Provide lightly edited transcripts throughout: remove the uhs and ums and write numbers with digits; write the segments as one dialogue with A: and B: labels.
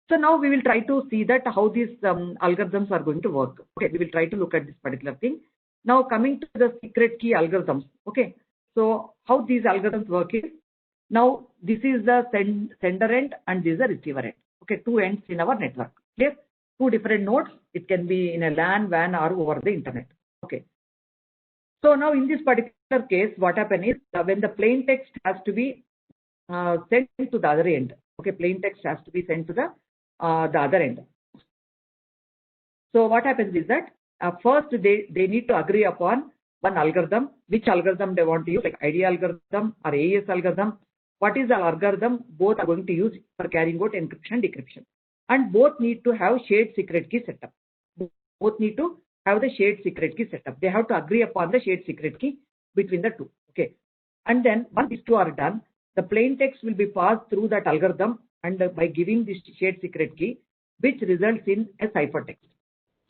A: So now we will try to see that how these algorithms are going to work. Okay, we will try to look at this particular thing. Now coming to the secret key algorithms. Okay, so how these algorithms work is, now this is the sender end and this is the receiver end. Okay, two ends in our network. Clear? Two different nodes. It can be in a LAN, WAN, or over the internet. Okay. So now in this particular case, what happens is when the plain text has to be sent to the other end. Okay, plain text has to be sent to the other end. So what happens is that first they need to agree upon one algorithm, which algorithm they want to use, like ID algorithm or AES algorithm. What is the algorithm both are going to use for carrying out encryption, decryption, and both need to have shared secret key setup. Both need to have the shared secret key setup. They have to agree upon the shared secret key between the two. Okay, and then once these two are done, the plain text will be passed through that algorithm, and by giving this shared secret key, which results in a ciphertext.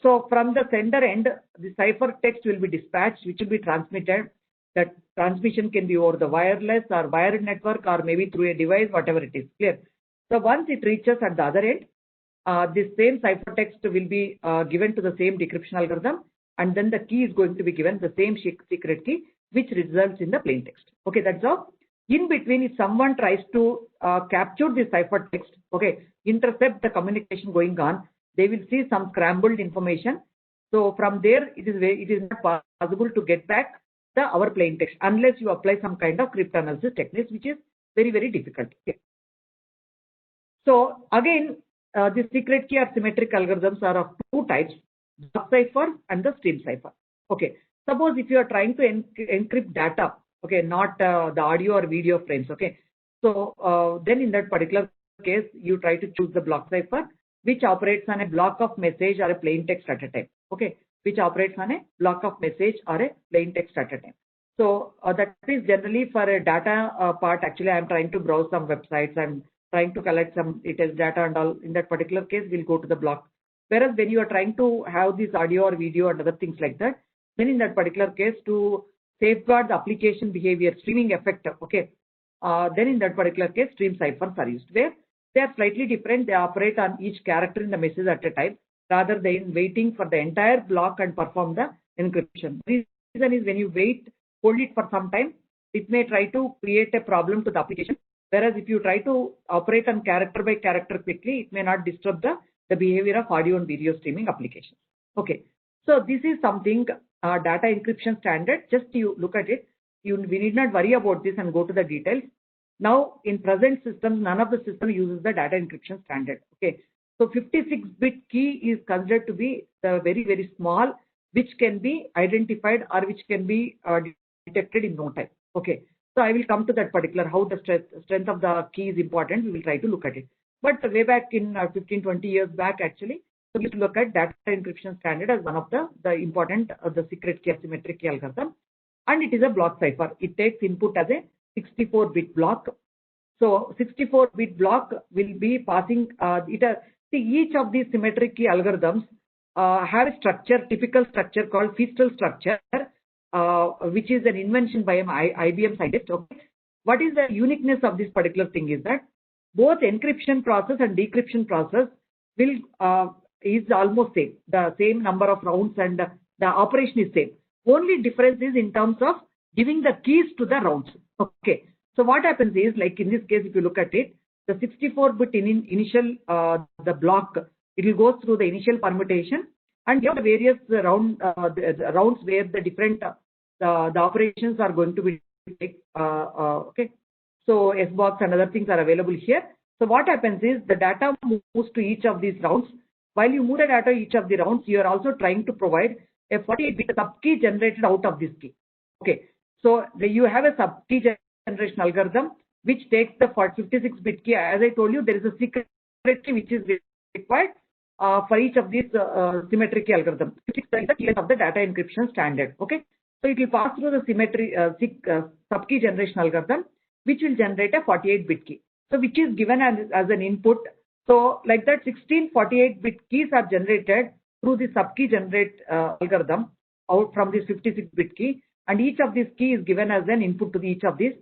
A: So from the sender end, the ciphertext will be dispatched, which will be transmitted. That transmission can be over the wireless or wired network, or maybe through a device, whatever it is. Clear? So once it reaches at the other end, this same ciphertext will be given to the same decryption algorithm, and then the key is going to be given the same secret key, which results in the plain text. Okay, that's all. In between, if someone tries to capture the ciphertext, okay, intercept the communication going on, they will see some scrambled information. So from there, it is not possible to get back our plain text unless you apply some kind of cryptanalysis techniques, which is very, very difficult. Okay. So again, the secret key or symmetric algorithms are of two types: block cipher and the stream cipher. Okay. Suppose if you are trying to encrypt data, okay, not the audio or video frames. Okay. So then in that particular case, you try to choose the block cipher, which operates on a block of message or a plain text at a time. Okay, which operates on a block of message or a plain text at a time. So that is generally for a data part. Actually, I am trying to browse some websites and trying to collect some data and all. In that particular case, we'll go to the block. Whereas when you are trying to have this audio or video and other things like that, then in that particular case, to safeguard the application behavior, streaming effect. Okay, then in that particular case, stream ciphers are used, where they are slightly different. They operate on each character in the message at a time, rather than waiting for the entire block and perform the encryption. The reason is when you hold it for some time, it may try to create a problem to the application. Whereas if you try to operate on character by character quickly, it may not disturb the behavior of audio and video streaming applications. Okay, so this is something data encryption standard. Just you look at it. We need not worry about this and go to the details. Now, in present systems, none of the system uses the data encryption standard. Okay, so 56-bit key is considered to be the very, very small, which can be identified or which can be detected in no time. Okay, so I will come to that particular how the strength of the key is important. We will try to look at it. But way back in 15-20 years back, actually, so we used to look at data encryption standard as one of the important the secret key asymmetric key algorithm, and it is a block cipher. It takes input as a 64-bit block. So 64-bit block will be passing each of these symmetric key algorithms have a structure, typical structure called Feastel structure, which is an invention by IBM scientist. Okay. What is the uniqueness of this particular thing is that both encryption process and decryption process is almost same. The same number of rounds and the operation is same. Only difference is in terms of giving the keys to the rounds. Okay. So what happens is, like in this case, if you look at it, the 64-bit initial the block, it will go through the initial permutation, and you have the various rounds where the different the operations are going to be okay. So SBox and other things are available here. So what happens is the data moves to each of these rounds. While you move the data each of the rounds, you are also trying to provide a 48-bit sub-key generated out of this key. Okay. So you have a sub-key generation algorithm which takes the 56-bit key. As I told you, there is a secret key which is required for each of these symmetric key algorithms. It is the key of the data encryption standard. Okay. So it will pass through the sub-key generation algorithm, which will generate a 48-bit key. So which is given as an input. So like that, 16 48-bit keys are generated through the sub-key generate algorithm out from this 56-bit key, and each of these keys is given as an input to each of these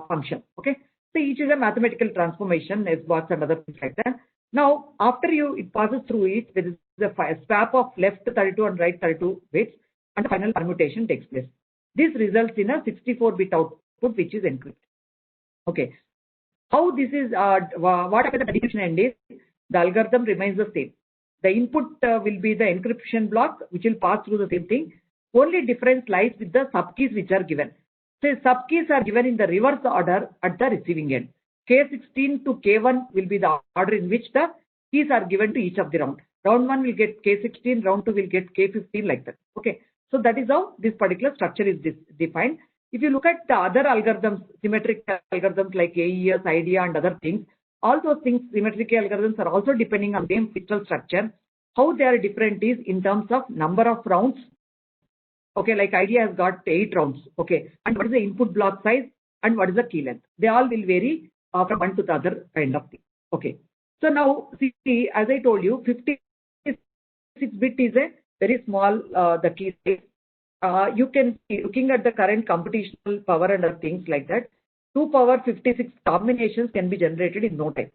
A: function. Okay. So each is a mathematical transformation, SBox and other things like that. Now, after it passes through it, there is a swap of left 32 and right 32 bits, and the final permutation takes place. This results in a 64-bit output, which is encrypted. Okay. How this is, what happens at the decryption end is, the algorithm remains the same. The input will be the encryption block, which will pass through the same thing. Only difference lies with the subkeys which are given. So subkeys are given in the reverse order at the receiving end. K16 to K1 will be the order in which the keys are given to each of the round. Round 1 will get K16, round 2 will get K15, like that. Okay. So that is how this particular structure is defined. If you look at the other algorithms, symmetric algorithms like AES, IDEA, and other things, all those things, symmetric algorithms are also depending on the same crystal structure. How they are different is in terms of number of rounds. Okay, like IDEA has got 8 rounds. Okay, and what is the input block size and what is the key length? They all will vary from one to the other kind of thing. Okay, so now see, as I told you, 56-bit is a very small the key size. You can see, looking at the current computational power and other things like that, 2 power 56 combinations can be generated in no time.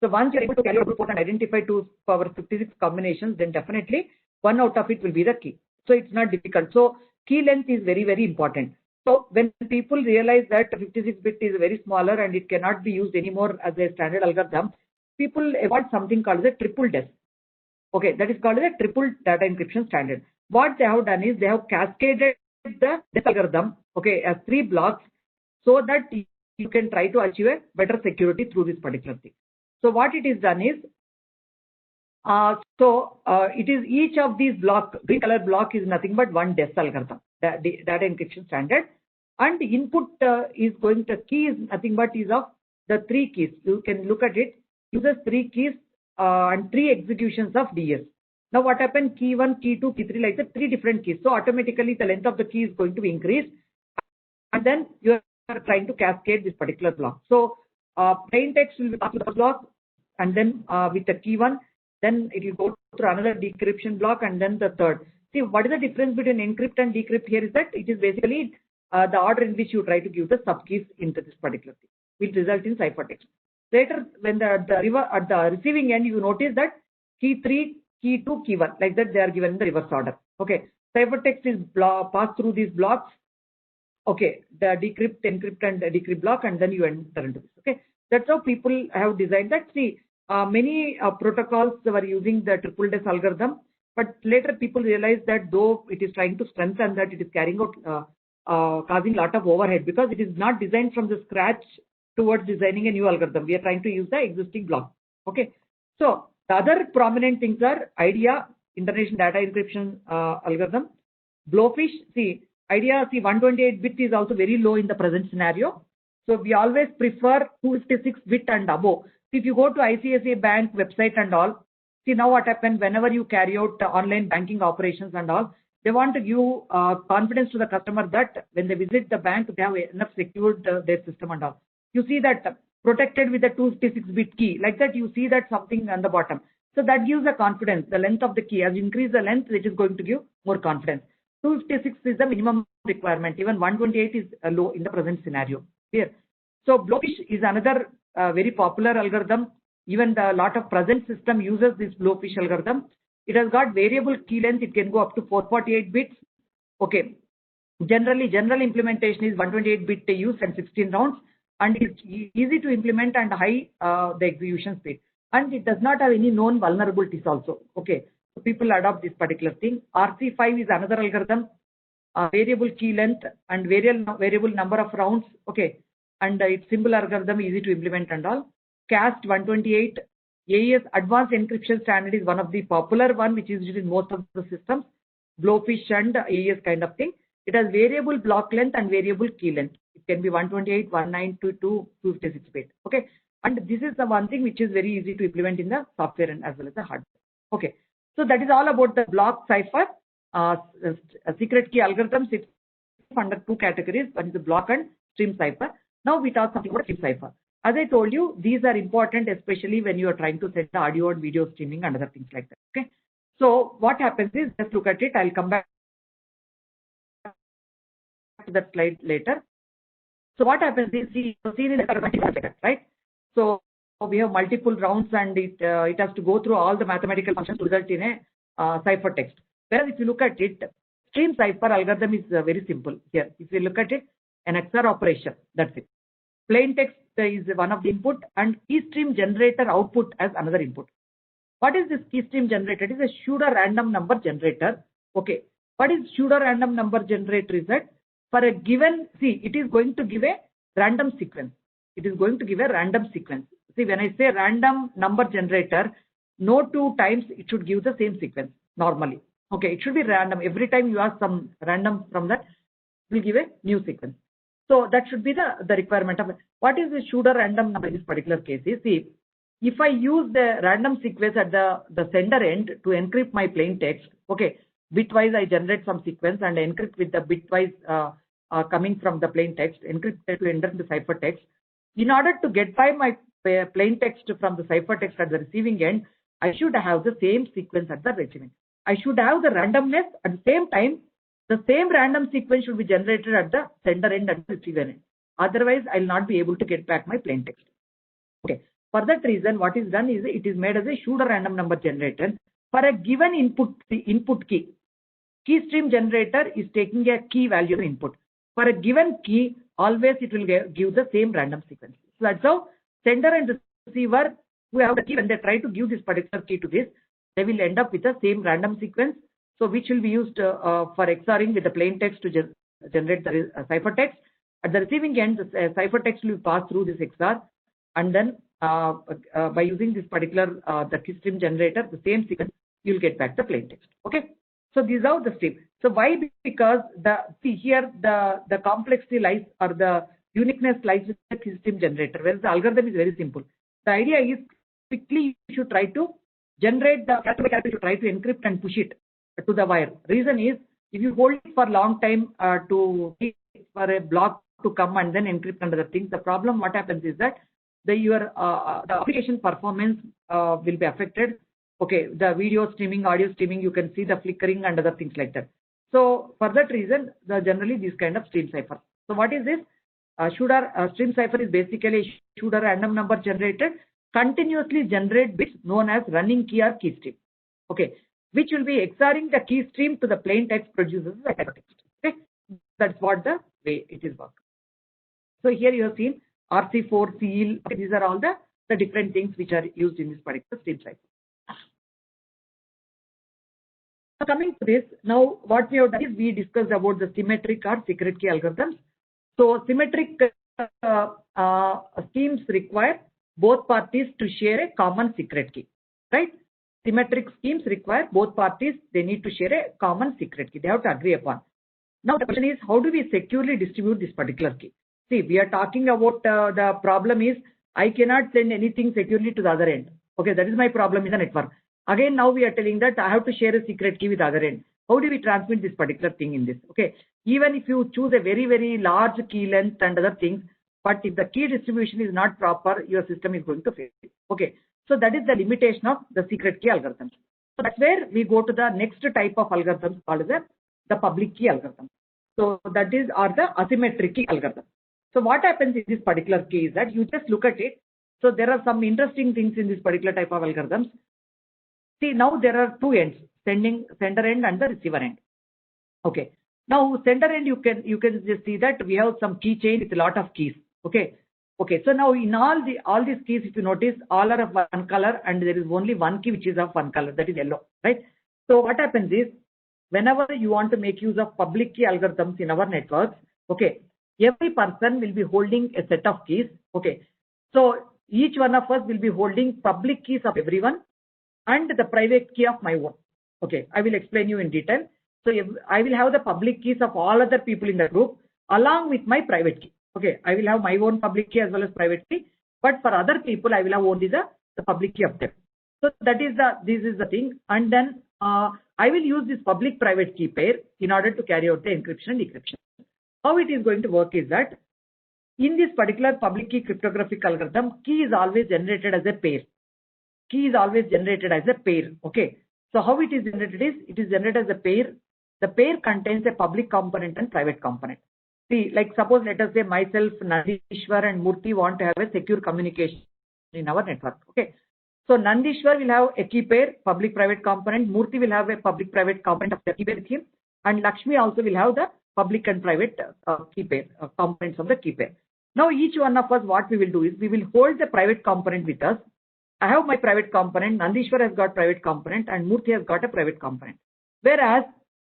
A: So once you're able to carry out brute force and identify 2 power 56 combinations, then definitely one out of it will be the key. So it's not difficult. So key length is very, very important. So when people realize that 56-bit is very smaller and it cannot be used anymore as a standard algorithm, people evolve something called the triple DES. Okay, that is called the triple data encryption standard. What they have done is they have cascaded the DES algorithm, okay, as 3 blocks, so that you can try to achieve a better security through this particular thing. So what it is done is, it is each of these blocks, green color block is nothing but one DES algorithm, the data encryption standard, and the input is going to key is nothing but is of the 3 keys. You can look at it, uses 3 keys and 3 executions of DS. Now what happened? Key 1, key 2, key 3, like that, 3 different keys. So automatically the length of the key is going to be increased, and then you are trying to cascade this particular block. So plain text will be passed to the block, and then with the key 1, then it will go through another decryption block, and then the third. See, what is the difference between encrypt and decrypt here is that it is basically the order in which you try to give the subkeys into this particular thing, which result in ciphertext. Later, when at the receiving end, you notice that key 3, key 2, key 1, like that they are given in the reverse order. Okay, ciphertext is passed through these blocks. Okay, the decrypt, encrypt, and decrypt block, and then you enter into this. Okay, that's how people have designed that. See, many protocols were using the triple DES algorithm, but later people realized that though it is trying to strengthen that, it is carrying out causing a lot of overhead, because it is not designed from the scratch towards designing a new algorithm. We are trying to use the existing block. Okay, so the other prominent things are IDEA, International Data Encryption algorithm, Blowfish. See, IDEA, see, 128-bit is also very low in the present scenario. So we always prefer 256-bit and above. See, if you go to ICICI Bank website and all, see now what happens whenever you carry out online banking operations and all, they want to give confidence to the customer that when they visit the bank, they have enough secured their system and all. You see that protected with the 256-bit key, like that you see that something on the bottom. So that gives a confidence. The length of the key, as you increase the length, it is going to give more confidence. 256 is the minimum requirement. Even 128 is low in the present scenario. Here, so Blowfish is another very popular algorithm. Even the lot of present system uses this Blowfish algorithm. It has got variable key length. It can go up to 448 bits. Okay. Generally, general implementation is 128-bit use and 16 rounds, and it's easy to implement and high the execution speed. And it does not have any known vulnerabilities also. Okay. So people adopt this particular thing. RC5 is another algorithm. Variable key length and variable number of rounds. Okay. And it's simple algorithm, easy to implement and all. CAST 128, AES advanced encryption standard is one of the popular one, which is used in most of the systems. Blowfish and AES kind of thing. It has variable block length and variable key length. It can be 128, 192, 256-bit. Okay. And this is the one thing which is very easy to implement in the software and as well as the hardware. Okay. So that is all about the block cipher. Secret key algorithms, it's under 2 categories. One is the block and stream cipher. Now we talk something about stream cipher. As I told you, these are important, especially when you are trying to set the audio and video streaming and other things like that. Okay. So what happens is, just look at it. I'll come back to that slide later. So what happens is, see in the right? So we have multiple rounds and it has to go through all the mathematical functions to result in a ciphertext. Whereas if you look at it, stream cipher algorithm is very simple here. If you look at it, an XOR operation, that's it. Plain text is one of the input and key stream generator output as another input. What is this key stream generator? It is a pseudo random number generator. Okay. What is pseudo random number generator is that for a given, see, it is going to give a random sequence. It is going to give a random sequence. See, when I say random number generator, no two times it should give the same sequence normally. Okay, it should be random. Every time you ask some random from that, it will give a new sequence. So that should be the requirement of it. What is the pseudo random number in this particular case? Is, see, if I use the random sequence at the sender end to encrypt my plain text, okay, bitwise I generate some sequence and encrypt with the bitwise coming from the plain text, encrypted to enter the ciphertext. In order to get by my plain text from the ciphertext at the receiving end, I should have the same sequence at the receiving. I should have the randomness at the same time. The same random sequence should be generated at the sender end and the receiver end. Otherwise, I'll not be able to get back my plain text. Okay. For that reason, what is done is it is made as a pseudo random number generator for a given input. The input key stream generator is taking a key value input. For a given key, always it will give the same random sequence. So that's how sender and receiver who have the key, when they try to give this particular key to this, they will end up with the same random sequence. So which will be used for XORing with the plain text to generate the ciphertext. At the receiving end, the ciphertext will pass through this XOR, and then by using this particular the key stream generator, the same sequence, you will get back the plain text. Okay. So these are the stream. So why? Because here the complexity lies, or the uniqueness lies with the key stream generator, whereas the algorithm is very simple. The idea is quickly you should try to generate the character by character, you try to encrypt and push it to the wire. Reason is, if you hold it for a long time to for a block to come and then encrypt and other things, the problem what happens is that the application performance will be affected. Okay, the video streaming, audio streaming, you can see the flickering and other things like that. So for that reason, generally these kind of stream cipher. So what is this? Stream cipher is basically a pseudo random number generated, continuously generate bits known as running key or key stream. Okay, which will be XORing the key stream to the plain text produces the ciphertext. Okay, that's what the way it is work. So here you have seen RC4, seal. Okay, these are all the different things which are used in this particular stream cipher. Now coming to this, now what we have done is we discussed about the symmetric or secret key algorithms. So symmetric schemes require both parties to share a common secret key, right? Symmetric schemes require both parties, they need to share a common secret key. They have to agree upon. Now the question is, how do we securely distribute this particular key? See, we are talking about the problem is I cannot send anything securely to the other end. Okay, that is my problem in the network. Again, now we are telling that I have to share a secret key with the other end. How do we transmit this particular thing in this? Okay, even if you choose a very, very large key length and other things, but if the key distribution is not proper, your system is going to fail. Okay, so that is the limitation of the secret key algorithms. So that's where we go to the next type of algorithms called as the public key algorithm. So that is the asymmetric key algorithm. So what happens in this particular key is that you just look at it. So there are some interesting things in this particular type of algorithms. See, now there are two ends, sender end and the receiver end. Okay. Now sender end, you can just see that we have some key chain with a lot of keys. Okay. Okay. So now in all these keys, if you notice, all are of one color and there is only one key which is of one color, that is yellow, right? So what happens is, whenever you want to make use of public key algorithms in our networks, okay, every person will be holding a set of keys. Okay. So each one of us will be holding public keys of everyone and the private key of my own. Okay, I will explain you in detail. So I will have the public keys of all other people in the group along with my private key. Okay, I will have my own public key as well as private key, but for other people I will have only the public key of them. So that is this is the thing, and then I will use this public private key pair in order to carry out the encryption and decryption. How it is going to work is that in this particular public key cryptographic algorithm, key is always generated as a pair. Key is always generated as a pair. Okay. So how it is generated is, it is generated as a pair. The pair contains a public component and private component. See, like suppose let us say myself, Nandishwar and Murthy want to have a secure communication in our network. Okay. So Nandishwar will have a key pair, public-private component. Murthy will have a public-private component of the key pair with him, and Lakshmi also will have the public and private key pair components of the key pair. Now each one of us, what we will do is we will hold the private component with us. I have my private component. Nandishwar has got private component, and Murthy has got a private component. Whereas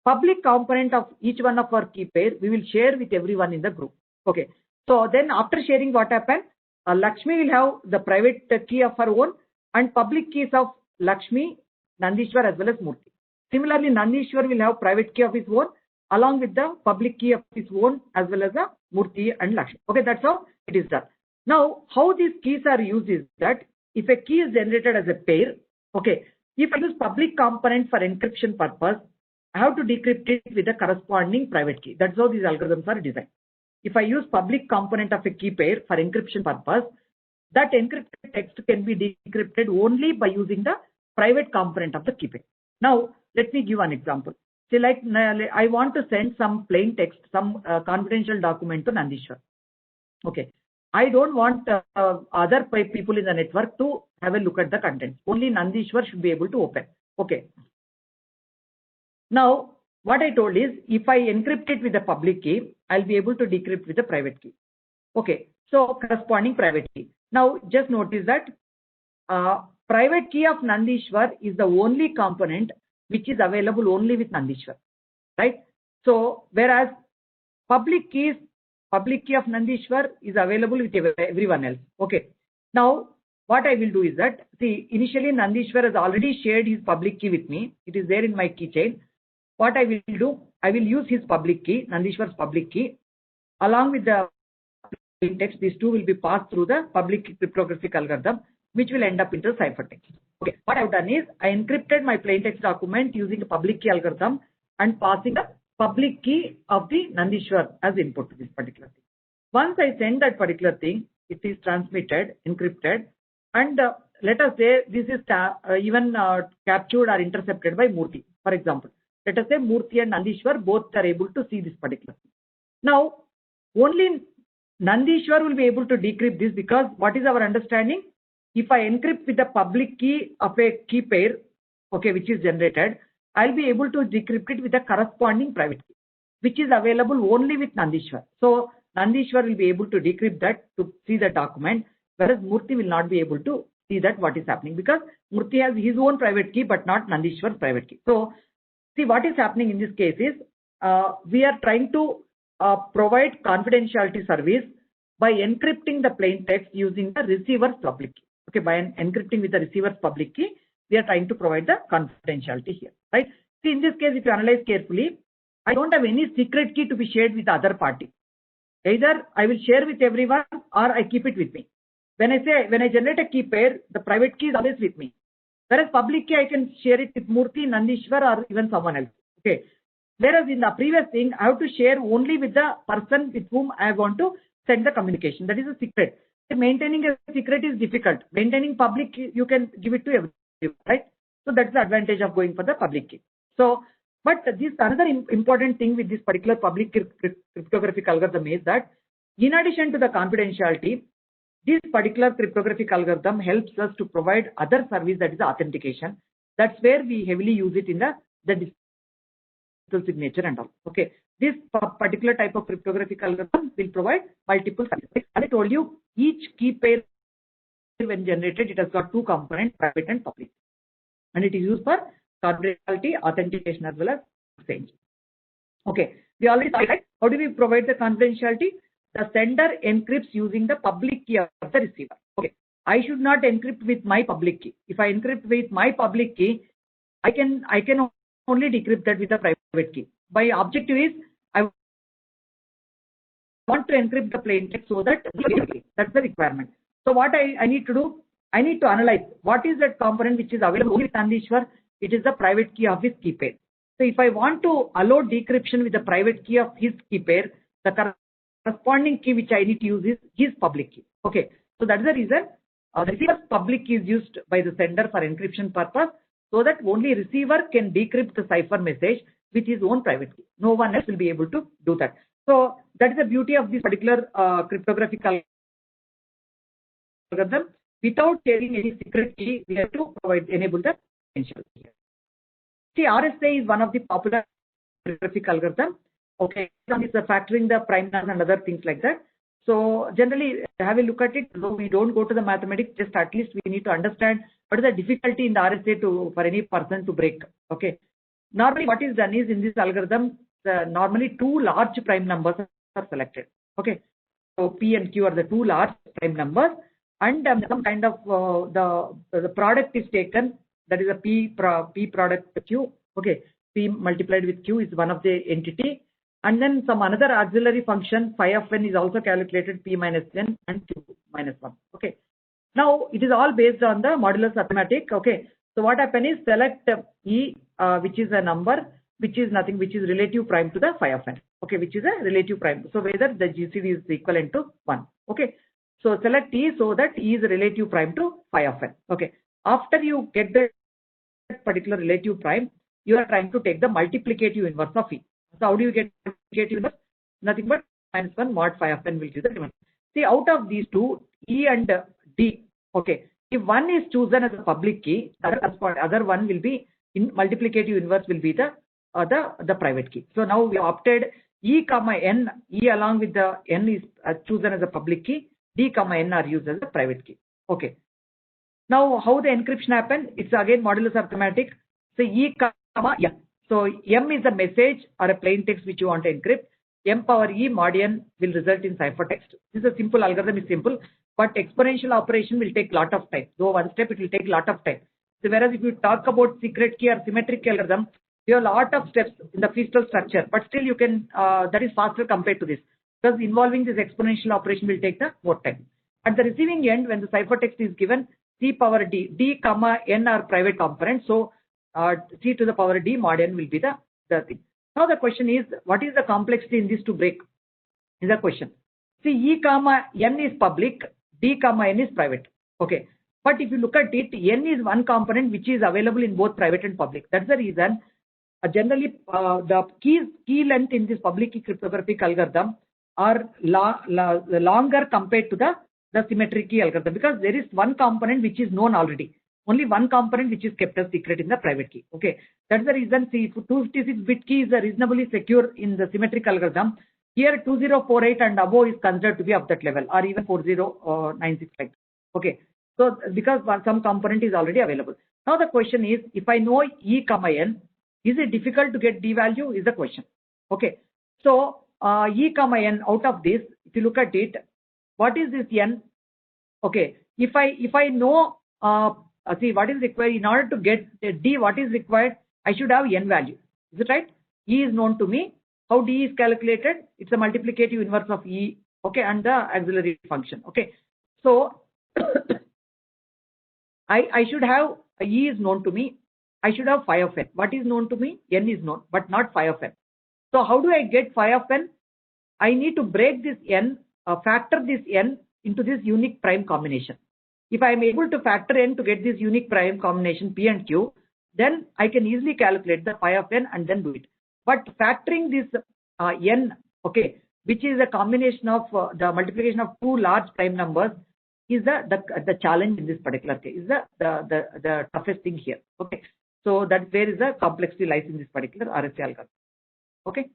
A: public component of each one of our key pair we will share with everyone in the group. Okay. So then after sharing, what happened? Lakshmi will have the private key of her own and public keys of Lakshmi, Nandishwar as well as Murthy. Similarly, Nandishwar will have private key of his own along with the public key of his own as well as the Murthy and Lakshmi. Okay, that's how it is done. Now, how these keys are used is that if a key is generated as a pair, okay, if I use public component for encryption purpose, I have to decrypt it with the corresponding private key. That's how these algorithms are designed. If I use public component of a key pair for encryption purpose, that encrypted text can be decrypted only by using the private component of the key pair. Now, let me give an example. Say like I want to send some plain text, some confidential document to Nandishwar. Okay. I don't want other people in the network to have a look at the content. Only Nandishwar should be able to open. Okay. Now, what I told is if I encrypt it with the public key, I'll be able to decrypt with the private key. Okay. So corresponding private key. Now, just notice that private key of Nandishwar is the only component which is available only with Nandishwar, right? So, whereas public key of Nandishwar is available with everyone else. Okay. Now, what I will do is that, see, initially Nandishwar has already shared his public key with me. It is there in my keychain. What I will do, I will use his public key, Nandishwar's public key, along with the plain text. These two will be passed through the public cryptographic algorithm, which will end up into ciphertext. Okay. What I've done is I encrypted my plain text document using a public key algorithm and passing the public key of the Nandishwar as input to this particular thing. Once I send that particular thing, it is transmitted, encrypted, and let us say this is even captured or intercepted by Murthy, for example. Let us say Murthy and Nandishwar both are able to see this particular thing. Now, only Nandishwar will be able to decrypt this because what is our understanding? If I encrypt with the public key of a key pair, okay, which is generated, I'll be able to decrypt it with the corresponding private key, which is available only with Nandishwar. So Nandishwar will be able to decrypt that to see the document, whereas Murthy will not be able to see that what is happening because Murthy has his own private key but not Nandishwar's private key. So see what is happening in this case is we are trying to provide confidentiality service by encrypting the plain text using the receiver's public key. Okay, by encrypting with the receiver's public key, we are trying to provide the confidentiality here, right? See, in this case, if you analyze carefully, I don't have any secret key to be shared with the other party. Either I will share with everyone or I keep it with me. When I generate a key pair, the private key is always with me. Whereas public key, I can share it with Murthy, Nandishwar, or even someone else. Okay. Whereas in the previous thing, I have to share only with the person with whom I want to send the communication. That is a secret. Maintaining a secret is difficult. Maintaining public key, you can give it to everyone, right? So that's the advantage of going for the public key. So, but this another important thing with this particular public cryptographic algorithm is that in addition to the confidentiality, this particular cryptographic algorithm helps us to provide other service, that is authentication. That's where we heavily use it in the digital signature and all. Okay. This particular type of cryptographic algorithm will provide multiple services. As I told you, each key pair when generated, it has got two components, private and public. And it is used for confidentiality, authentication as well as exchange. Okay. We already saw, right? How do we provide the confidentiality? The sender encrypts using the public key of the receiver. Okay. I should not encrypt with my public key. If I encrypt with my public key, I can only decrypt that with the private key. My objective is I want to encrypt the plain text so that that's the requirement. So what I need to do, I need to analyze what is that component which is available with Nandishwar. It is the private key of his key pair. So if I want to allow decryption with the private key of his key pair, the corresponding key which I need to use is his public key. Okay. So that's the reason the receiver's public key is used by the sender for encryption purpose, so that only receiver can decrypt the cipher message with his own private key. No one else will be able to do that. So that is the beauty of this particular cryptographic algorithm. without sharing any secret key, we have to enable the potential here. See, RSA is one of the popular cryptographic algorithm. Okay, one is factoring the prime numbers and other things like that. So generally, have a look at it. So we don't go to the mathematics. Just at least we need to understand what is the difficulty in the RSA for any person to break. Okay. Normally, what is done is in this algorithm, normally two large prime numbers are selected. Okay. So P and Q are the two large prime numbers, and some kind of the product is taken. That is a P product Q. Okay. P multiplied with Q is one of the entity. And then some another auxiliary function phi of n is also calculated, P minus n and Q minus 1. Okay. Now it is all based on the modulus arithmetic. Okay. So what happen is select E, which is a number, which is nothing, which is relative prime to the phi of n. Okay, which is a relative prime. So whether the GCD is equivalent to 1. Okay. So select E so that E is a relative prime to phi of n. Okay. After you get the particular relative prime, you are trying to take the multiplicative inverse of E. So how do you get multiplicative inverse? Nothing but minus 1 mod phi of n will give the dimension. See, out of these two, E and D, okay, if one is chosen as a public key, other one will be in multiplicative inverse will be the private key. So now we opted E comma n, E along with the n is chosen as a public key, D comma n are used as a private key. Okay. Now how the encryption happen? It's again modulus arithmetic. So E comma n. So M is a message or a plain text which you want to encrypt. M power E mod n will result in ciphertext. This is a simple algorithm, is simple, but exponential operation will take lot of time. Though one step it will take lot of time. So whereas if you talk about secret key or symmetric algorithm, you have a lot of steps in the crystal structure, but still you can that is faster compared to this, because involving this exponential operation will take the more time. At the receiving end, when the ciphertext is given, C power D comma n are private components. So C to the power D mod n will be the thing. Now the question is, what is the complexity in this to break? Is the question. See, E comma n is public, D comma n is private. Okay. But if you look at it, n is one component which is available in both private and public. That's the reason generally the key length in this public key cryptographic algorithm are longer compared to the symmetric key algorithm, because there is one component which is known already. Only one component which is kept as secret in the private key. Okay, that's the reason. See, 256-bit key is reasonably secure in the symmetric algorithm. Here 2048 and above is considered to be of that level, or even 4096 like. Okay, so because some component is already available. Now the question is, if I know E comma n, is it difficult to get D value? Is the question. Okay, so E comma n, out of this, if you look at it, what is this n? Okay, if I know see what is required in order to get D, what is required? I should have n value. Is it right? E is known to me. How D is calculated? It's a multiplicative inverse of E. Okay, and the auxiliary function. Okay, so I should have E is known to me. I should have phi of n. What is known to me? N is known, but not phi of n. So how do I get phi of n? I need to break this n, factor this n into this unique prime combination. If I am able to factor n to get this unique prime combination P and Q, then I can easily calculate the phi of n and then do it. But factoring this n, okay, which is a combination of the multiplication of two large prime numbers, is the challenge in this particular case, is the toughest thing here. Okay, so that's where is the complexity lies in this particular RSA algorithm. Okay,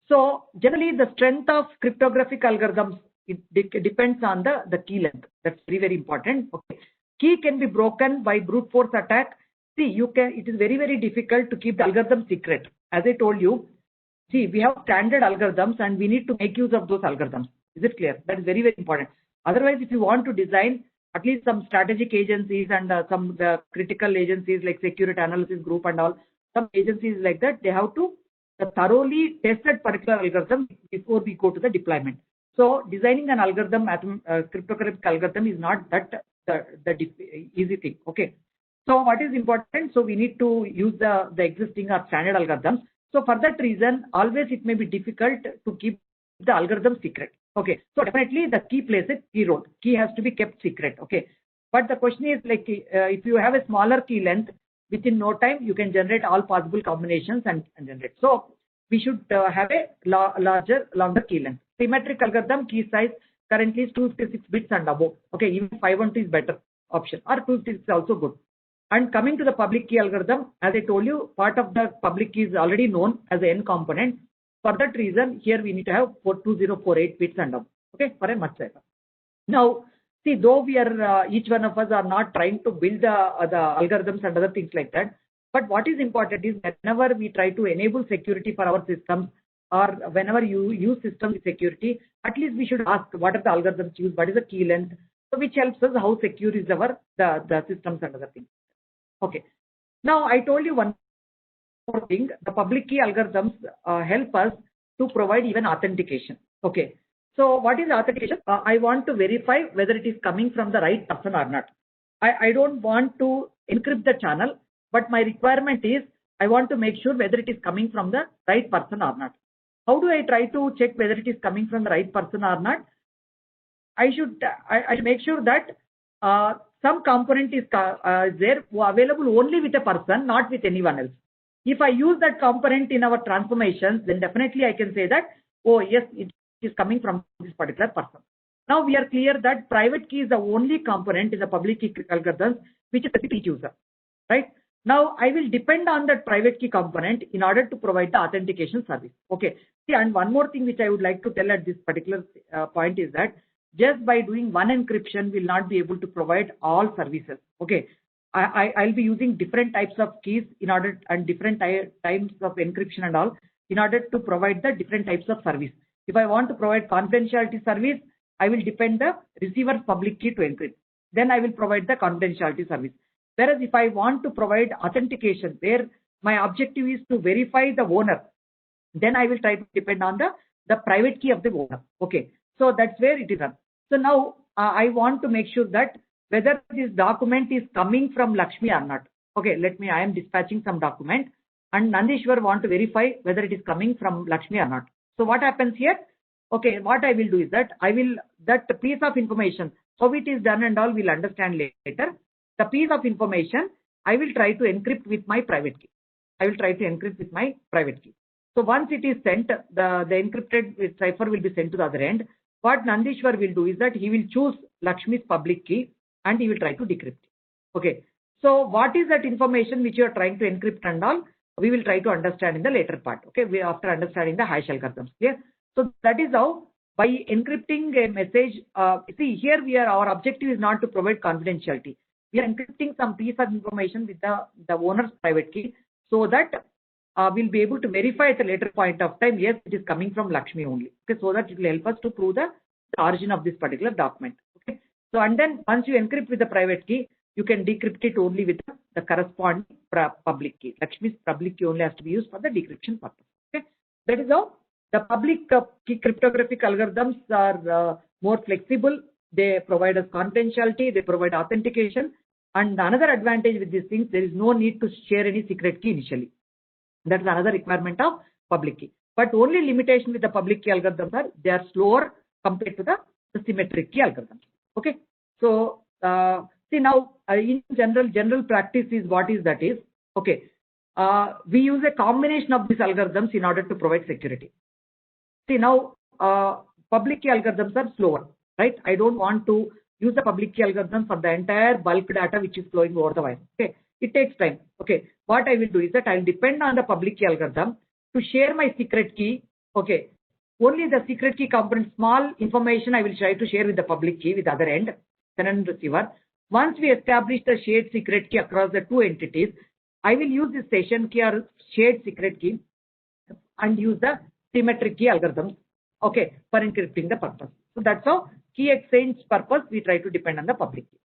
A: so generally the strength of cryptographic algorithms, it depends on the key length. That's very important. Okay, key can be broken by brute force attack. See, it is very difficult to keep the algorithm secret. As I told you, see, we have standard algorithms and we need to make use of those algorithms. Is it clear? That is very important. Otherwise, if you want to design, at least some strategic agencies and some critical agencies like Security Analysis Group and all, some agencies like that, they have to thoroughly test that particular algorithm before we go to the deployment. So designing an algorithm, cryptographic algorithm, is not that the easy thing. Okay. So what is important? So we need to use the existing or standard algorithms. So for that reason, always it may be difficult to keep the algorithm secret. Okay. So definitely the key plays a key role. Key has to be kept secret. Okay. But the question is, like, if you have a smaller key length, within no time you can generate all possible combinations and generate. So we should have a longer key length. Symmetric algorithm, key size currently is 256 bits and above. Okay, even 512 is better option, or 256 is also good. And coming to the public key algorithm, as I told you, part of the public key is already known as the n component. For that reason, here we need to have 42048 bits and above. Okay, for a much cipher. Now, see, though we are each one of us are not trying to build the algorithms and other things like that, but what is important is whenever we try to enable security for our systems, or whenever you use system with security, at least we should ask what are the algorithms used, what is the key length, so which helps us how secure is our the systems and other things. Okay. Now I told you one more thing. The public key algorithms help us to provide even authentication. Okay. So what is authentication? I want to verify whether it is coming from the right person or not. I don't want to encrypt the channel, but my requirement is I want to make sure whether it is coming from the right person or not. How do I try to check whether it is coming from the right person or not? I should make sure that some component is there available only with a person, not with anyone else. If I use that component in our transformations, then definitely I can say that, oh yes, it is coming from this particular person. Now we are clear that private key is the only component in the public key algorithms which is specific to user, right? Now I will depend on that private key component in order to provide the authentication service. Okay. See, and one more thing which I would like to tell at this particular point is that just by doing one encryption will not be able to provide all services. Okay. I'll be using different types of keys in order, and different types of encryption and all, in order to provide the different types of service. If I want to provide confidentiality service, I will depend the receiver's public key to encrypt. Then I will provide the confidentiality service. Whereas if I want to provide authentication, where my objective is to verify the owner, then I will try to depend on the private key of the owner. Okay. So that's where it is done. So now I want to make sure that whether this document is coming from Lakshmi or not. Okay, I am dispatching some document, and Nandishwar want to verify whether it is coming from Lakshmi or not. So what happens here? Okay, what I will do is that that piece of information, how it is done and all we'll understand later. The piece of information I will try to encrypt with my private key. So once it is sent, the encrypted cipher will be sent to the other end. What Nandishwar will do is that he will choose Lakshmi's public key and he will try to decrypt. Okay. So what is that information which you are trying to encrypt and all? We will try to understand in the later part. Okay. After understanding the hash algorithms. Clear? So that is how, by encrypting a message, see here our objective is not to provide confidentiality. We are encrypting some piece of information with the owner's private key, so that we'll be able to verify at a later point of time, yes, it is coming from Lakshmi only. Okay, so that it will help us to prove the origin of this particular document. Okay, so and then once you encrypt with the private key, you can decrypt it only with the corresponding public key. Lakshmi's public key only has to be used for the decryption purpose. Okay, that is how the public key cryptographic algorithms are more flexible. They provide us confidentiality, they provide authentication, and another advantage with these things, there is no need to share any secret key initially. That's another requirement of public key. But only limitation with the public key algorithms are they are slower compared to the symmetric key algorithms. Okay. So see now in general practice is what is that is. Okay. We use a combination of these algorithms in order to provide security. See now public key algorithms are slower, right? I don't want to use the public key algorithm for the entire bulk data which is flowing over the wire. Okay. It takes time. Okay. What I will do is that I will depend on the public key algorithm to share my secret key. Okay. Only the secret key component, small information I will try to share with the public key with the other end, sender and receiver. Once we establish the shared secret key across the two entities, I will use this session key or shared secret key and use the symmetric key algorithms. Okay. For encrypting the purpose. So that's how key exchange purpose we try to depend on the public key.